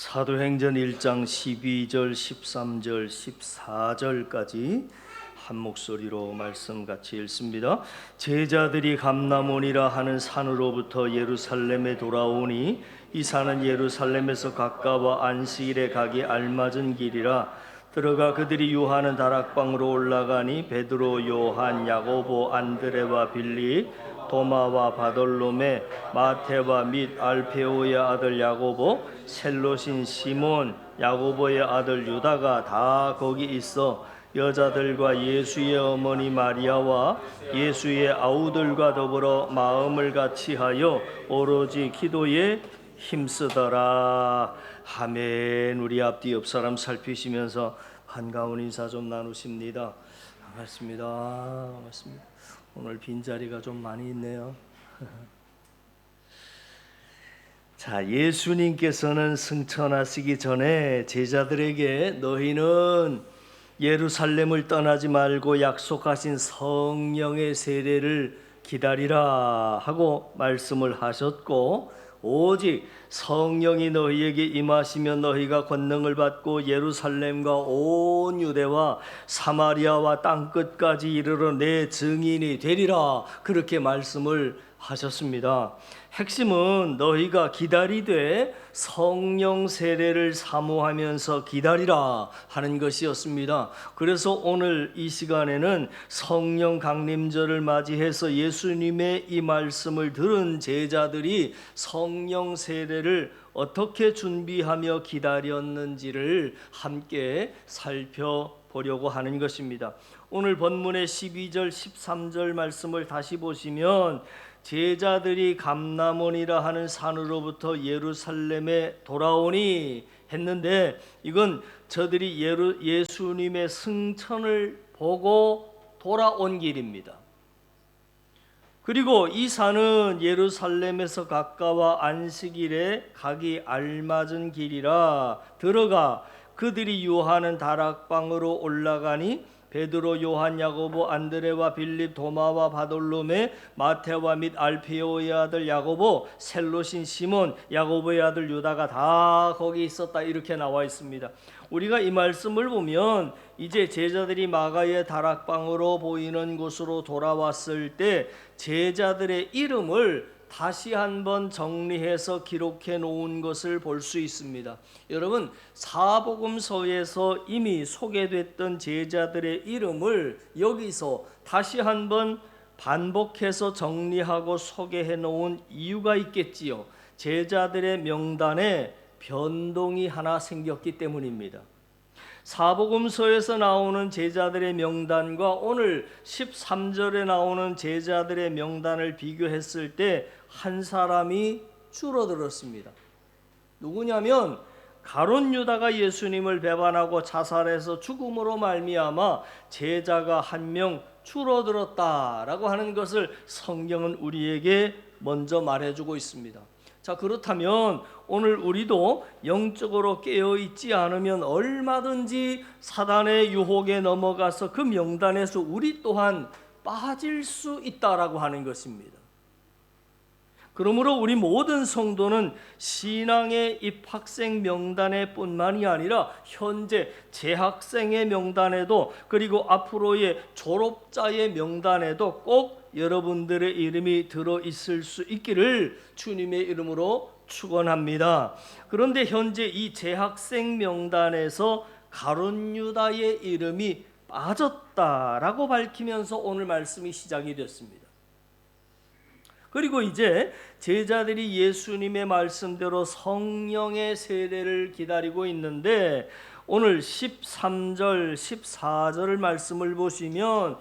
사도행전 1장 12절, 13절, 14절까지 한 목소리로 말씀 같이 읽습니다. 제자들이 감람원이라 하는 산으로부터 예루살렘에 돌아오니 이 산은 예루살렘에서 가까워 안식일에 가기 알맞은 길이라. 들어가 그들이 유하는 다락방으로 올라가니 베드로, 요한, 야고보, 안드레와 빌립, 도마와 바돌로메, 마테와 및 알페오의 아들 야고보, 셀롯인 시몬, 야고보의 아들 유다가 다 거기 있어 여자들과 예수의 어머니 마리아와 예수의 아우들과 더불어 마음을 같이하여 오로지 기도에 힘쓰더라. 아멘. 우리 앞뒤 옆 사람 살피시면서 반가운 인사 좀 나누십니다. 반갑습니다. 반갑습니다. 오늘 빈자리가 좀 많이 있네요. 자, 예수님께서는 승천하시기 전에 제자들에게 너희는 예루살렘을 떠나지 말고 약속하신 성령의 세례를 기다리라 하고 말씀을 하셨고, 오직 성령이 너희에게 임하시면 너희가 권능을 받고 예루살렘과 온 유대와 사마리아와 땅끝까지 이르러 내 증인이 되리라, 그렇게 말씀을 하셨습니다. 핵심은 너희가 기다리되 성령 세례를 사모하면서 기다리라 하는 것이었습니다. 그래서 오늘 이 시간에는 성령 강림절을 맞이해서 예수님의 이 말씀을 들은 제자들이 성령 세례를 어떻게 준비하며 기다렸는지를 함께 살펴보려고 하는 것입니다. 오늘 본문의 12절 13절 말씀을 다시 보시면 제자들이 감람원이라 하는 산으로부터 예루살렘에 돌아오니 했는데, 이건 저들이 예수님의 승천을 보고 돌아온 길입니다. 그리고 이 산은 예루살렘에서 가까워 안식일에 가기 알맞은 길이라. 들어가 그들이 유하는 다락방으로 올라가니 베드로, 요한, 야고보, 안드레와 빌립, 도마와 바돌로메, 마테와 및 알페오의 아들 야고보, 셀롯인 시몬, 야고보의 아들 유다가 다 거기 있었다, 이렇게 나와 있습니다. 우리가 이 말씀을 보면 이제 제자들이 마가의 다락방으로 보이는 곳으로 돌아왔을 때 제자들의 이름을 다시 한번 정리해서 기록해 놓은 것을 볼 수 있습니다. 여러분, 사복음서에서 이미 소개됐던 제자들의 이름을 여기서 다시 한번 반복해서 정리하고 소개해 놓은 이유가 있겠지요. 제자들의 명단에 변동이 하나 생겼기 때문입니다. 사복음서에서 나오는 제자들의 명단과 오늘 13절에 나오는 제자들의 명단을 비교했을 때 한 사람이 줄어들었습니다. 누구냐면 가룟 유다가 예수님을 배반하고 자살해서 죽음으로 말미암아 제자가 한 명 줄어들었다라고 하는 것을 성경은 우리에게 먼저 말해주고 있습니다. 자, 그렇다면 오늘 우리도 영적으로 깨어있지 않으면 얼마든지 사단의 유혹에 넘어가서 그 명단에서 우리 또한 빠질 수 있다라고 하는 것입니다. 그러므로 우리 모든 성도는 신앙의 입학생 명단에 뿐만이 아니라 현재 재학생의 명단에도, 그리고 앞으로의 졸업자의 명단에도 꼭 여러분들의 이름이 들어있을 수 있기를 주님의 이름으로 축원합니다. 그런데 현재 이 재학생 명단에서 가룟 유다의 이름이 빠졌다라고 밝히면서 오늘 말씀이 시작이 됐습니다. 그리고 이제 제자들이 예수님의 말씀대로 성령의 세례를 기다리고 있는데, 오늘 13절 14절 말씀을 보시면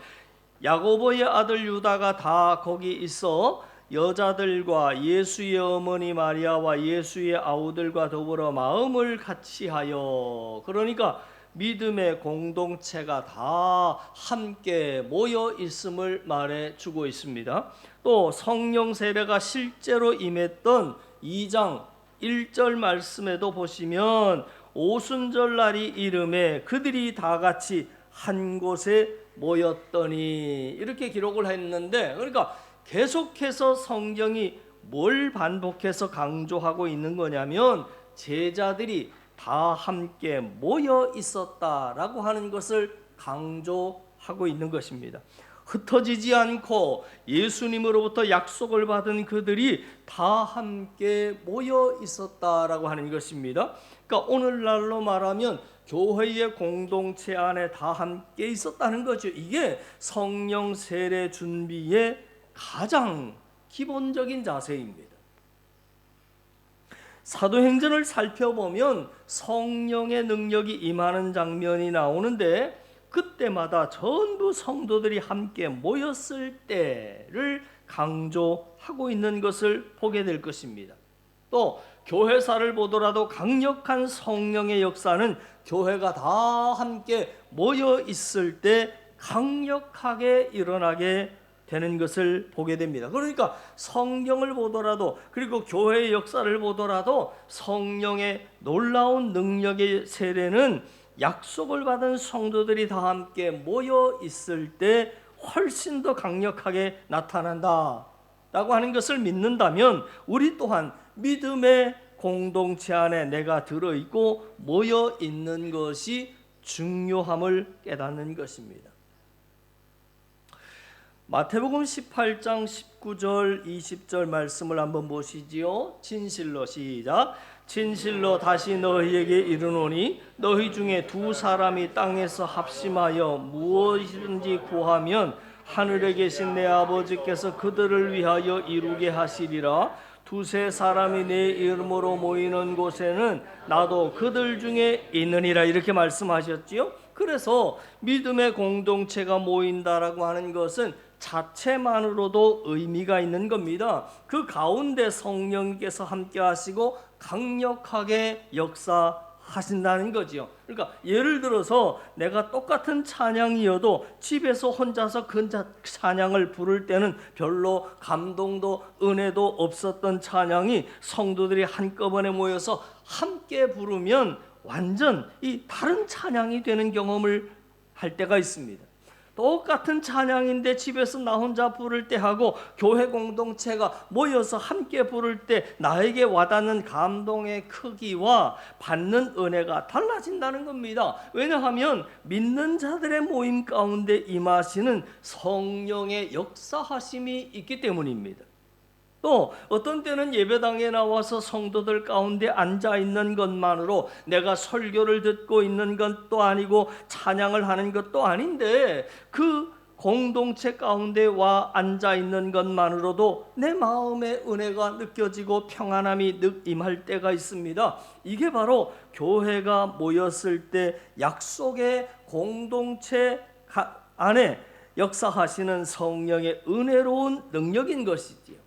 야고보의 아들 유다가 다 거기 있어 여자들과 예수의 어머니 마리아와 예수의 아우들과 더불어 마음을 같이하여, 그러니까 믿음의 공동체가 다 함께 모여 있음을 말해주고 있습니다. 또 성령 세례가 실제로 임했던 2장 1절 말씀에도 보시면 오순절 날이 이름에 그들이 다 같이 한 곳에 모였더니, 이렇게 기록을 했는데, 그러니까 계속해서 성경이 뭘 반복해서 강조하고 있는 거냐면 제자들이 다 함께 모여 있었다라고 하는 것을 강조하고 있는 것입니다. 흩어지지 않고 예수님으로부터 약속을 받은 그들이 다 함께 모여 있었다라고 하는 것입니다. 그러니까 오늘날로 말하면 교회의 공동체 안에 다 함께 있었다는 거죠. 이게 성령 세례 준비의 가장 기본적인 자세입니다. 사도행전을 살펴보면 성령의 능력이 임하는 장면이 나오는데 그때마다 전부 성도들이 함께 모였을 때를 강조하고 있는 것을 보게 될 것입니다. 또 교회사를 보더라도 강력한 성령의 역사는 교회가 다 함께 모여 있을 때 강력하게 일어나게 되는 것을 보게 됩니다. 그러니까 성경을 보더라도 그리고 교회의 역사를 보더라도 성령의 놀라운 능력의 세례는 약속을 받은 성도들이 다 함께 모여 있을 때 훨씬 더 강력하게 나타난다 라고 하는 것을 믿는다면 우리 또한 믿음의 공동체 안에 내가 들어있고 모여 있는 것이 중요함을 깨닫는 것입니다. 마태복음 18장 19절 20절 말씀을 한번 보시지요. 진실로 시작. 진실로 다시 너희에게 이르노니 너희 중에 두 사람이 땅에서 합심하여 무엇이든지 구하면 하늘에 계신 내 아버지께서 그들을 위하여 이루게 하시리라. 두세 사람이 내 이름으로 모이는 곳에는 나도 그들 중에 있느니라. 이렇게 말씀하셨지요. 그래서 믿음의 공동체가 모인다라고 하는 것은 자체만으로도 의미가 있는 겁니다. 그 가운데 성령께서 함께 하시고 강력하게 역사하신다는 거지요. 그러니까 예를 들어서 내가 똑같은 찬양이어도 집에서 혼자서 그 찬양을 부를 때는 별로 감동도 은혜도 없었던 찬양이 성도들이 한꺼번에 모여서 함께 부르면 완전 이 다른 찬양이 되는 경험을 할 때가 있습니다. 똑같은 찬양인데 집에서 나 혼자 부를 때 하고 교회 공동체가 모여서 함께 부를 때 나에게 와닿는 감동의 크기와 받는 은혜가 달라진다는 겁니다. 왜냐하면 믿는 자들의 모임 가운데 임하시는 성령의 역사하심이 있기 때문입니다. 또 어떤 때는 예배당에 나와서 성도들 가운데 앉아 있는 것만으로 내가 설교를 듣고 있는 것도 아니고 찬양을 하는 것도 아닌데 그 공동체 가운데 와 앉아 있는 것만으로도 내 마음의 은혜가 느껴지고 평안함이 임할 때가 있습니다. 이게 바로 교회가 모였을 때 약속의 공동체 안에 역사하시는 성령의 은혜로운 능력인 것이지요.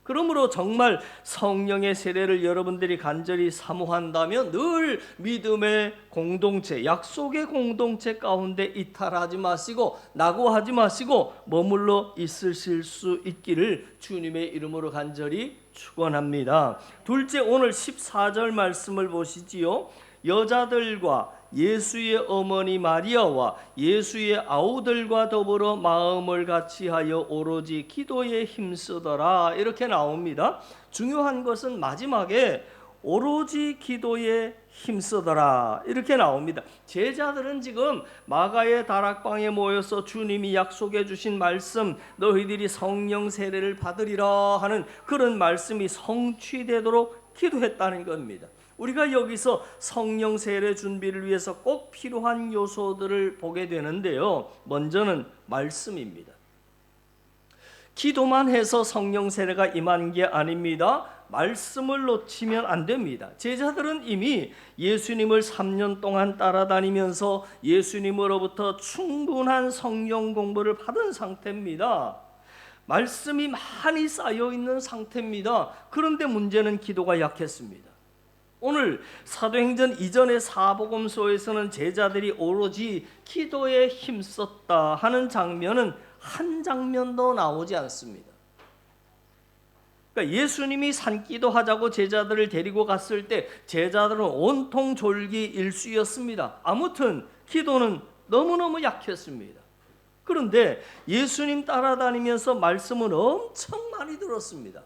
그러므로 정말 성령의 세례를 여러분들이 간절히 사모한다면 늘 믿음의 공동체, 약속의 공동체 가운데 이탈하지 마시고 낙오하지 마시고 머물러 있으실 수 있기를 주님의 이름으로 간절히 축원합니다. 둘째, 오늘 14절 말씀을 보시지요. 여자들과 예수의 어머니 마리아와 예수의 아우들과 더불어 마음을 같이하여 오로지 기도에 힘쓰더라. 이렇게 나옵니다. 중요한 것은 마지막에 오로지 기도에 힘쓰더라 이렇게 나옵니다. 제자들은 지금 마가의 다락방에 모여서 주님이 약속해 주신 말씀, 너희들이 성령 세례를 받으리라 하는 그런 말씀이 성취되도록 기도했다는 겁니다. 우리가 여기서 성령 세례 준비를 위해서 꼭 필요한 요소들을 보게 되는데요. 먼저는 말씀입니다. 기도만 해서 성령 세례가 임한 게 아닙니다. 말씀을 놓치면 안 됩니다. 제자들은 이미 예수님을 3년 동안 따라다니면서 예수님으로부터 충분한 성령 공부를 받은 상태입니다. 말씀이 많이 쌓여 있는 상태입니다. 그런데 문제는 기도가 약했습니다. 오늘 사도행전 이전의 사복음서에서는 제자들이 오로지 기도에 힘썼다 하는 장면은 한 장면도 나오지 않습니다. 그러니까 예수님이 산기도 하자고 제자들을 데리고 갔을 때 제자들은 온통 졸기 일수였습니다. 아무튼 기도는 너무너무 약했습니다. 그런데 예수님 따라다니면서 말씀은 엄청 많이 들었습니다.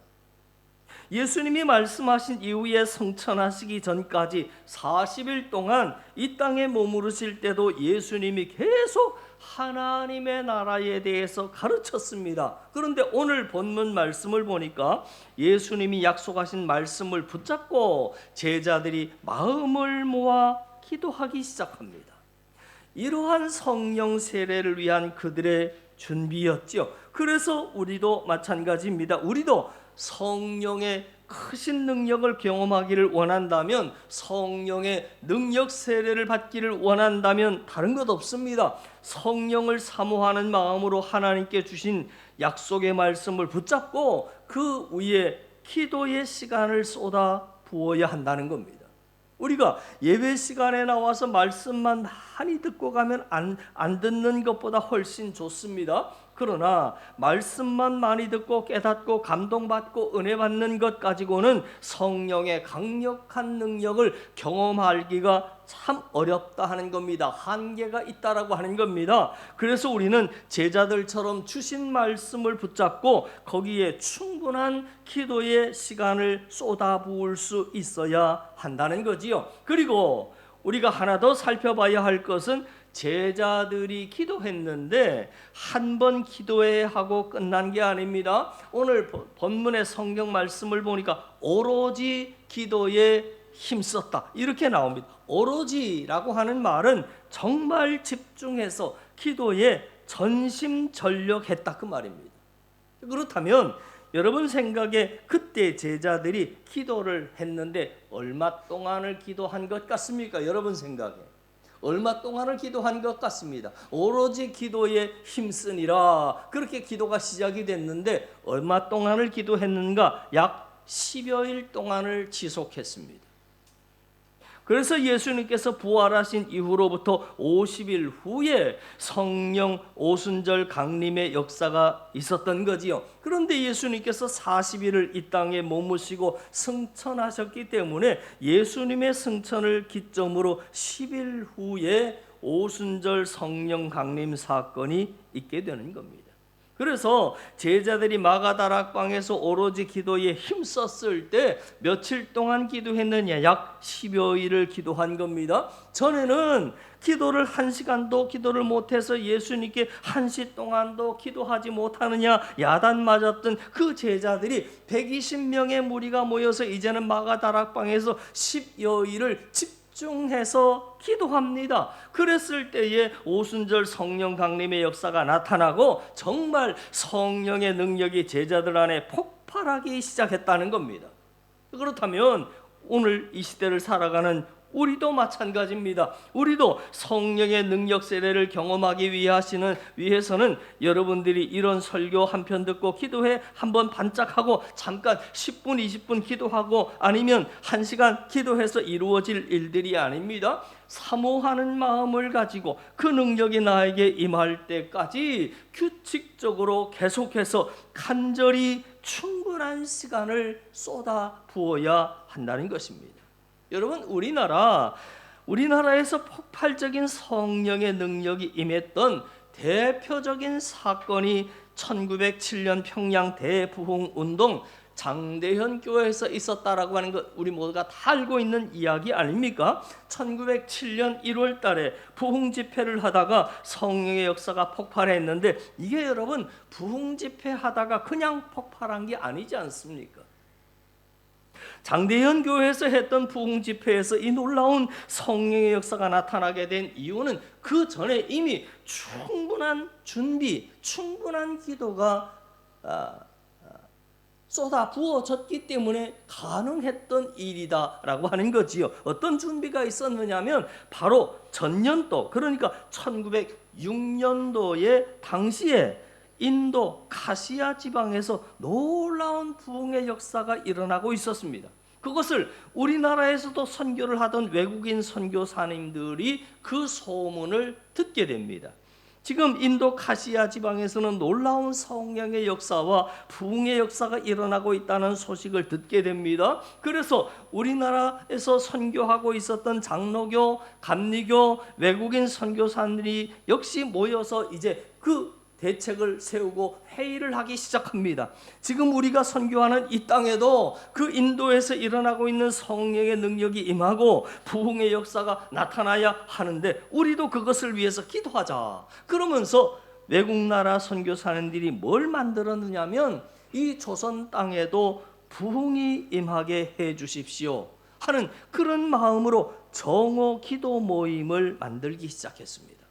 예수님이 말씀하신 이후에 성천하시기 전까지 40일 동안 이 땅에 머무르실 때도 예수님이 계속 하나님의 나라에 대해서 가르쳤습니다. 그런데 오늘 본문 말씀을 보니까 예수님이 약속하신 말씀을 붙잡고 제자들이 마음을 모아 기도하기 시작합니다. 이러한 성령 세례를 위한 그들의 준비였지요. 그래서 우리도 마찬가지입니다. 우리도 성령의 크신 능력을 경험하기를 원한다면, 성령의 능력 세례를 받기를 원한다면 다른 것 없습니다. 성령을 사모하는 마음으로 하나님께 주신 약속의 말씀을 붙잡고 그 위에 기도의 시간을 쏟아 부어야 한다는 겁니다. 우리가 예배 시간에 나와서 말씀만 많이 듣고 가면 안 듣는 것보다 훨씬 좋습니다. 그러나 말씀만 많이 듣고 깨닫고 감동받고 은혜 받는 것 가지고는 성령의 강력한 능력을 경험하기가 참 어렵다 하는 겁니다. 한계가 있다라고 하는 겁니다. 그래서 우리는 제자들처럼 주신 말씀을 붙잡고 거기에 충분한 기도의 시간을 쏟아부을 수 있어야 한다는 거지요. 그리고 우리가 하나 더 살펴봐야 할 것은 제자들이 기도했는데 한 번 기도해 하고 끝난 게 아닙니다. 오늘 본문의 성경 말씀을 보니까 오로지 기도에 힘썼다 이렇게 나옵니다. 오로지라고 하는 말은 정말 집중해서 기도에 전심전력했다 그 말입니다. 그렇다면 여러분 생각에 그때 제자들이 기도를 했는데 얼마 동안을 기도한 것 같습니까? 여러분 생각에 얼마 동안을 기도한 것 같습니다. 오로지 기도에 힘쓰니라 그렇게 기도가 시작이 됐는데 얼마 동안을 기도했는가? 약 10여일 동안을 지속했습니다. 그래서 예수님께서 부활하신 이후로부터 50일 후에 성령 오순절 강림의 역사가 있었던 거지요. 그런데 예수님께서 40일을 이 땅에 머무시고 승천하셨기 때문에 예수님의 승천을 기점으로 10일 후에 오순절 성령 강림 사건이 있게 되는 겁니다. 그래서 제자들이 마가다락방에서 오로지 기도에 힘썼을 때 며칠 동안 기도했느냐? 약 10여일을 기도한 겁니다. 전에는 기도를 1시간도 기도를 못해서 예수님께 1시 동안도 기도하지 못하느냐 야단 맞았던 그 제자들이 120명의 무리가 모여서 이제는 마가다락방에서 10여일을 집중해서 기도합니다. 그랬을 때에 오순절 성령 강림의 역사가 나타나고 정말 성령의 능력이 제자들 안에 폭발하기 시작했다는 겁니다. 그렇다면 오늘 이 시대를 살아가는 우리도 마찬가지입니다. 우리도 성령의 능력 세례를 경험하기 위해서는 여러분들이 이런 설교 한 편 듣고 기도회 한번 반짝하고 잠깐 10분 20분 기도하고 아니면 1시간 기도해서 이루어질 일들이 아닙니다. 사모하는 마음을 가지고 그 능력이 나에게 임할 때까지 규칙적으로 계속해서 간절히 충분한 시간을 쏟아 부어야 한다는 것입니다. 여러분 우리나라에서 폭발적인 성령의 능력이 임했던 대표적인 사건이 1907년 평양 대부흥운동 장대현 교회에서 있었다라고 하는 것 우리 모두가 다 알고 있는 이야기 아닙니까? 1907년 1월 달에 부흥 집회를 하다가 성령의 역사가 폭발했는데 이게 여러분 부흥 집회 하다가 그냥 폭발한 게 아니지 않습니까? 장대현 교회에서 했던 부흥 집회에서 이 놀라운 성령의 역사가 나타나게 된 이유는 그 전에 이미 충분한 준비, 충분한 기도가 쏟아 부어졌기 때문에 가능했던 일이다라고 하는 거지요. 어떤 준비가 있었느냐면 바로 전년도 그러니까 1906년도에 당시에 인도 카시아 지방에서 놀라운 부흥의 역사가 일어나고 있었습니다. 그것을 우리나라에서도 선교를 하던 외국인 선교사님들이 그 소문을 듣게 됩니다. 지금 인도 카시아 지방에서는 놀라운 성령의 역사와 부흥의 역사가 일어나고 있다는 소식을 듣게 됩니다. 그래서 우리나라에서 선교하고 있었던 장로교, 감리교, 외국인 선교사들이 역시 모여서 이제 그 대책을 세우고 회의를 하기 시작합니다. 지금 우리가 선교하는 이 땅에도 그 인도에서 일어나고 있는 성령의 능력이 임하고 부흥의 역사가 나타나야 하는데 우리도 그것을 위해서 기도하자. 그러면서 외국 나라 선교사님들이 뭘 만들었느냐면 이 조선 땅에도 부흥이 임하게 해 주십시오 하는 그런 마음으로 정오 기도 모임을 만들기 시작했습니다.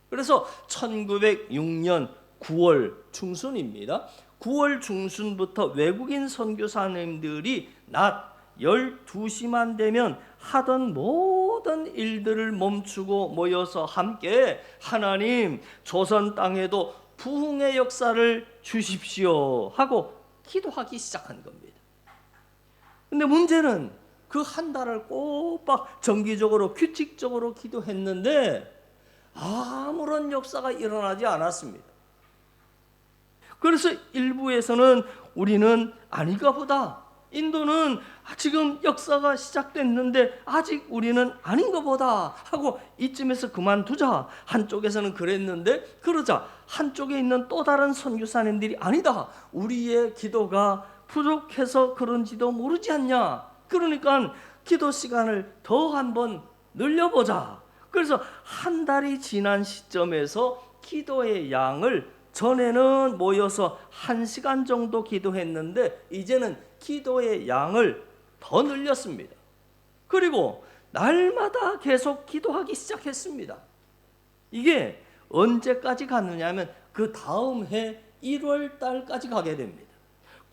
그래서 1906년 9월 중순입니다. 9월 중순부터 외국인 선교사님들이 낮 12시만 되면 하던 모든 일들을 멈추고 모여서 함께 하나님 조선 땅에도 부흥의 역사를 주십시오 하고 기도하기 시작한 겁니다. 근데 문제는 그 한 달을 꼬박 정기적으로 규칙적으로 기도했는데 아무런 역사가 일어나지 않았습니다. 그래서 일부에서는 우리는 아닌가 보다. 인도는 지금 역사가 시작됐는데 아직 우리는 아닌가 보다 하고 이쯤에서 그만두자. 한쪽에서는 그랬는데 그러자 한쪽에 있는 또 다른 선교사님들이 아니다. 우리의 기도가 부족해서 그런지도 모르지 않냐. 그러니까 기도 시간을 더 한번 늘려보자. 그래서 한 달이 지난 시점에서 기도의 양을 전에는 모여서 1시간 정도 기도했는데 이제는 기도의 양을 더 늘렸습니다. 그리고 날마다 계속 기도하기 시작했습니다. 이게 언제까지 갔느냐 하면 그 다음 해 1월 달까지 가게 됩니다.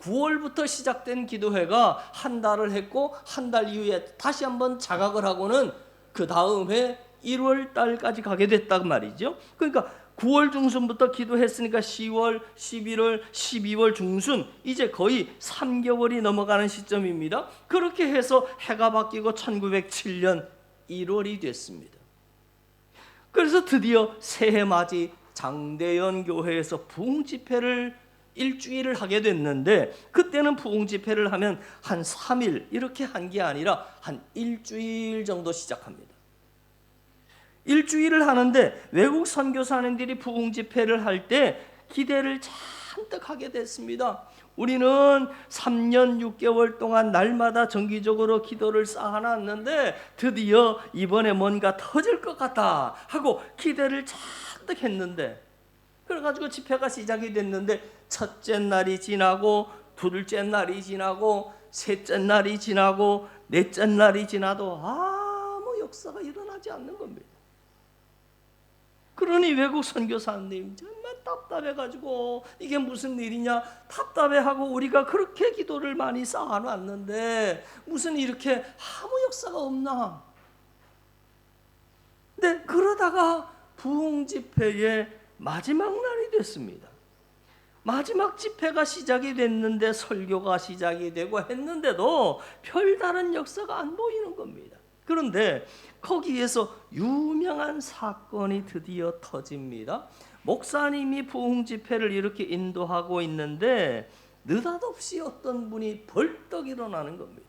9월부터 시작된 기도회가 한 달을 했고 한 달 이후에 다시 한번 자각을 하고는 그 다음 해 1월 달까지 가게 됐단 말이죠. 그러니까 9월 중순부터 기도했으니까 10월, 11월, 12월 중순 이제 거의 3개월이 넘어가는 시점입니다. 그렇게 해서 해가 바뀌고 1907년 1월이 됐습니다. 그래서 드디어 새해 맞이 장대연 교회에서 부흥 집회를 일주일을 하게 됐는데 그때는 부흥 집회를 하면 한 3일 이렇게 한 게 아니라 한 일주일 정도 시작합니다. 일주일을 하는데 외국 선교사님들이 부흥 집회를 할 때 기대를 잔뜩 하게 됐습니다. 우리는 3년 6개월 동안 날마다 정기적으로 기도를 쌓아놨는데 드디어 이번에 뭔가 터질 것 같다 하고 기대를 잔뜩 했는데 그래가지고 집회가 시작이 됐는데 첫째 날이 지나고 둘째 날이 지나고 셋째 날이 지나고 넷째 날이 지나도 아무 역사가 일어나지 않는 겁니다. 그러니 외국 선교사님 정말 답답해가지고 이게 무슨 일이냐 답답해하고 우리가 그렇게 기도를 많이 쌓아놨는데 무슨 이렇게 아무 역사가 없나. 근데 그러다가 부흥 집회의 마지막 날이 됐습니다. 마지막 집회가 시작이 됐는데 설교가 시작이 되고 했는데도 별다른 역사가 안 보이는 겁니다. 그런데 거기에서 유명한 사건이 드디어 터집니다. 목사님이 부흥 집회를 이렇게 인도하고 있는데 느닷없이 어떤 분이 벌떡 일어나는 겁니다.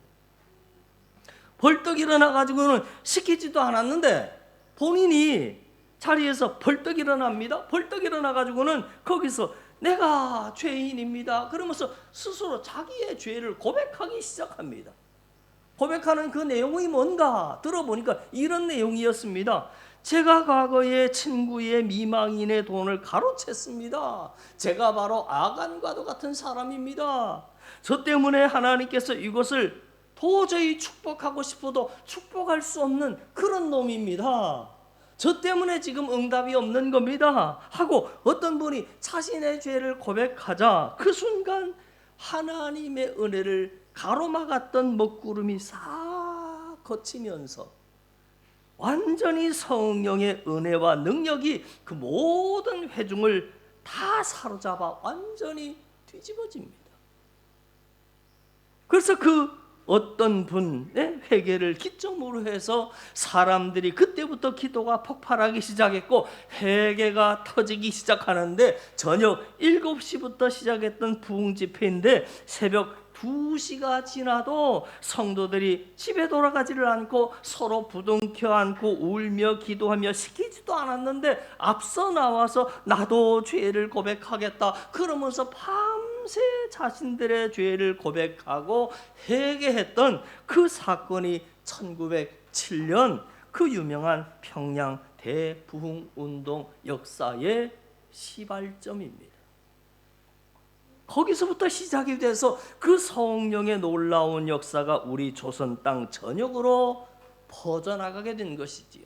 벌떡 일어나가지고는 시키지도 않았는데 본인이 자리에서 벌떡 일어납니다. 벌떡 일어나가지고는 거기서 내가 죄인입니다. 그러면서 스스로 자기의 죄를 고백하기 시작합니다. 고백하는 그 내용이 뭔가 들어보니까 이런 내용이었습니다. 제가 과거에 친구의 미망인의 돈을 가로챘습니다. 제가 바로 아간과도 같은 사람입니다. 저 때문에 하나님께서 이것을 도저히 축복하고 싶어도 축복할 수 없는 그런 놈입니다. 저 때문에 지금 응답이 없는 겁니다 하고 어떤 분이 자신의 죄를 고백하자 그 순간 하나님의 은혜를 가로막았던 먹구름이 싹 거치면서 완전히 성령의 은혜와 능력이 그 모든 회중을 다 사로잡아 완전히 뒤집어집니다. 그래서 그 어떤 분의 회개를 기점으로 해서 사람들이 그때부터 기도가 폭발하기 시작했고 회개가 터지기 시작하는데 저녁 7시부터 시작했던 부흥 집회인데 새벽 2시가 지나도 성도들이 집에 돌아가지를 않고 서로 부둥켜 안고 울며 기도하며 시키지도 않았는데 앞서 나와서 나도 죄를 고백하겠다 그러면서 밤새 자신들의 죄를 고백하고 회개했던 그 사건이 1907년 그 유명한 평양 대부흥운동 역사의 시발점입니다. 거기서부터 시작이 돼서 그 성령의 놀라운 역사가 우리 조선 땅 전역으로 퍼져나가게 된 것이지요.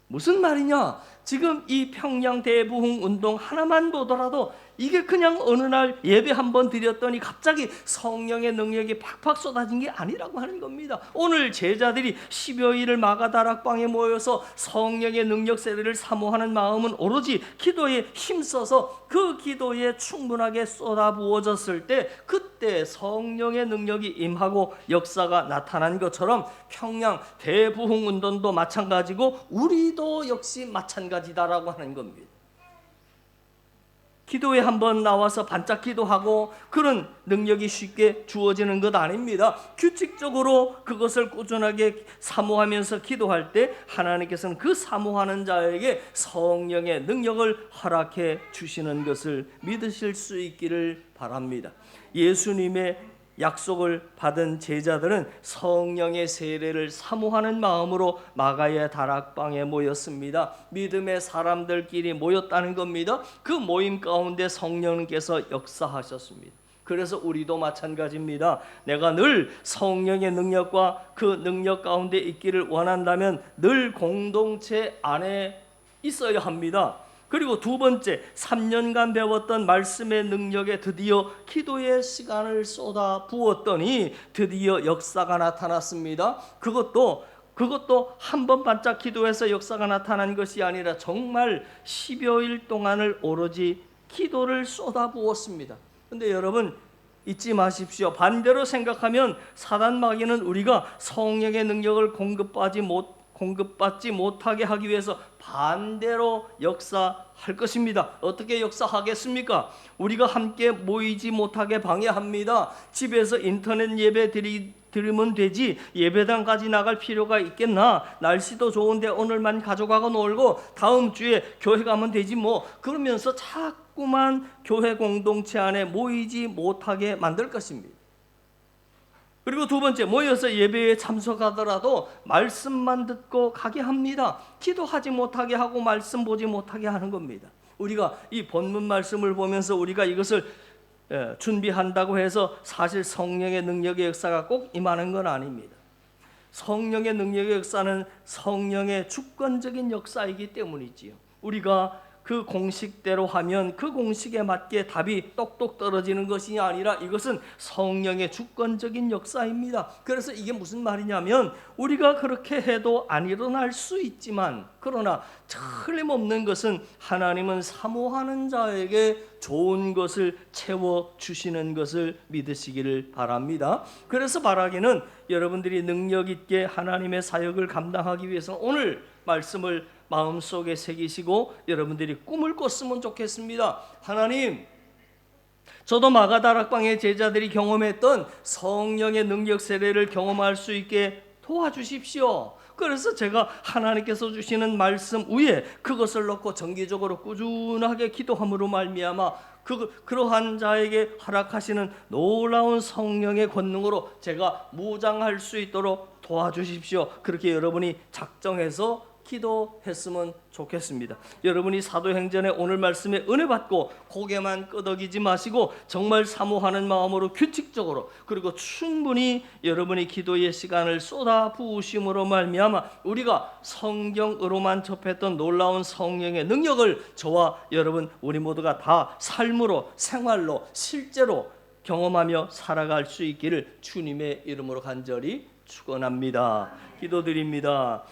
무슨 말이냐? 지금 이 평양 대부흥 운동 하나만 보더라도 이게 그냥 어느 날 예배 한번 드렸더니 갑자기 성령의 능력이 팍팍 쏟아진 게 아니라고 하는 겁니다. 오늘 제자들이 10여일을 마가다락방에 모여서 성령의 능력 세례를 사모하는 마음은 오로지 기도에 힘써서 그 기도에 충분하게 쏟아부어졌을 때 그때 성령의 능력이 임하고 역사가 나타난 것처럼 평양 대부흥 운동도 마찬가지고 우리도 역시 마찬가지다라고 하는 겁니다. 기도에 한번 나와서 반짝 기도하고 그런 능력이 쉽게 주어지는 것 아닙니다. 규칙적으로 그것을 꾸준하게 사모하면서 기도할 때 하나님께서는 그 사모하는 자에게 성령의 능력을 허락해 주시는 것을 믿으실 수 있기를 바랍니다. 예수님의 약속을 받은 제자들은 성령의 세례를 사모하는 마음으로 마가의 다락방에 모였습니다. 믿음의 사람들끼리 모였다는 겁니다. 그 모임 가운데 성령께서 역사하셨습니다. 그래서 우리도 마찬가지입니다. 내가 늘 성령의 능력과 그 능력 가운데 있기를 원한다면 늘 공동체 안에 있어야 합니다. 그리고 두 번째, 3년간 배웠던 말씀의 능력에 드디어 기도의 시간을 쏟아 부었더니 드디어 역사가 나타났습니다. 그것도 한 번 반짝 기도해서 역사가 나타난 것이 아니라 정말 10여일 동안을 오로지 기도를 쏟아 부었습니다. 근데 여러분 잊지 마십시오. 반대로 생각하면 사단 마귀는 우리가 성령의 능력을 공급받지 못하게 하기 위해서 반대로 역사할 것입니다. 어떻게 역사하겠습니까? 우리가 함께 모이지 못하게 방해합니다. 집에서 인터넷 예배 드리면 되지 예배당까지 나갈 필요가 있겠나? 날씨도 좋은데 오늘만 가져가고 놀고 다음 주에 교회 가면 되지 뭐. 그러면서 자꾸만 교회 공동체 안에 모이지 못하게 만들 것입니다. 그리고 두 번째, 모여서 예배에 참석하더라도 말씀만 듣고 가게 합니다. 기도하지 못하게 하고 말씀 보지 못하게 하는 겁니다. 우리가 이 본문 말씀을 보면서 우리가 이것을 준비한다고 해서 사실 성령의 능력의 역사가 꼭 임하는 건 아닙니다. 성령의 능력의 역사는 성령의 주권적인 역사이기 때문이지요. 우리가 그 공식대로 하면 그 공식에 맞게 답이 똑똑 떨어지는 것이 아니라 이것은 성령의 주권적인 역사입니다. 그래서 이게 무슨 말이냐면 우리가 그렇게 해도 안 일어날 수 있지만 그러나 틀림없는 것은 하나님은 사모하는 자에게 좋은 것을 채워주시는 것을 믿으시기를 바랍니다. 그래서 바라기는 여러분들이 능력 있게 하나님의 사역을 감당하기 위해서 오늘 말씀을 마음속에 새기시고 여러분들이 꿈을 꿨으면 좋겠습니다. 하나님, 저도 마가다락방의 제자들이 경험했던 성령의 능력 세례를 경험할 수 있게 도와주십시오. 그래서 제가 하나님께서 주시는 말씀 위에 그것을 놓고 정기적으로 꾸준하게 기도함으로 말미암아 그러한 자에게 허락하시는 놀라운 성령의 권능으로 제가 무장할 수 있도록 도와주십시오. 그렇게 여러분이 작정해서 기도했으면 좋겠습니다. 여러분이 사도행전의 오늘 말씀에 은혜 받고 고개만 끄덕이지 마시고 정말 사모하는 마음으로 규칙적으로 그리고 충분히 여러분이 기도의 시간을 쏟아 부으심으로 말미암아 우리가 성경으로만 접했던 놀라운 성령의 능력을 저와 여러분 우리 모두가 다 삶으로 생활로 실제로 경험하며 살아갈 수 있기를 주님의 이름으로 간절히 축원합니다. 기도드립니다.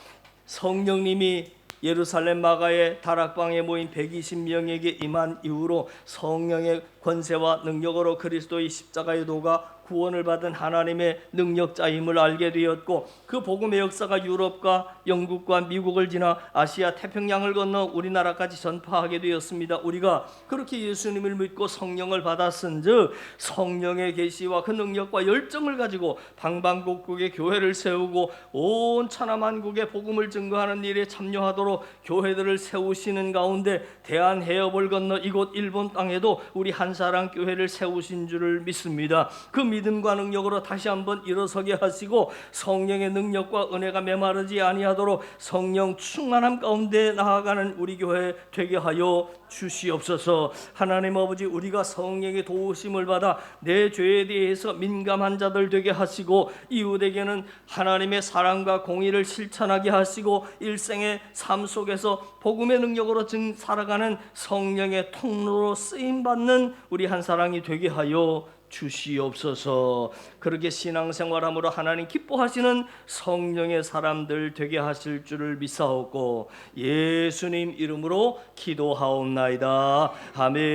성령님이 예루살렘 마가의 다락방에 모인 120명에게 임한 이후로 성령의 권세와 능력으로 그리스도의 십자가의 도가 구원을 받은 하나님의 능력자임을 알게 되었고, 그 복음의 역사가 유럽과 영국과 미국을 지나 아시아 태평양을 건너 우리나라까지 전파하게 되었습니다. 우리가 그렇게 예수님을 믿고 성령을 받았은즉 성령의 계시와 그 능력과 열정을 가지고 방방곡곡에 교회를 세우고 온 천하만국에 복음을 증거하는 일에 참여하도록 교회들을 세우시는 가운데 대한해협을 건너 이곳 일본 땅에도 우리 한사랑교회를 세우신 줄을 믿습니다. 그 믿음과 능력으로 다시 한번 일어서게 하시고 성령의 능력과 은혜가 메마르지 아니하도록 성령 충만함 가운데 나아가는 우리 교회 되게 하여 주시옵소서. 하나님 아버지, 우리가 성령의 도우심을 받아 내 죄에 대해서 민감한 자들 되게 하시고 이웃에게는 하나님의 사랑과 공의를 실천하게 하시고 일생의 삶 속에서 복음의 능력으로 살아가는 성령의 통로로 쓰임받는 우리 한사랑이 되게 하여 주시옵소서. 그렇게 신앙생활함으로 하나님 기뻐하시는 성령의 사람들 되게 하실 줄을 믿사옵고 예수님 이름으로 기도하옵나이다. 아멘.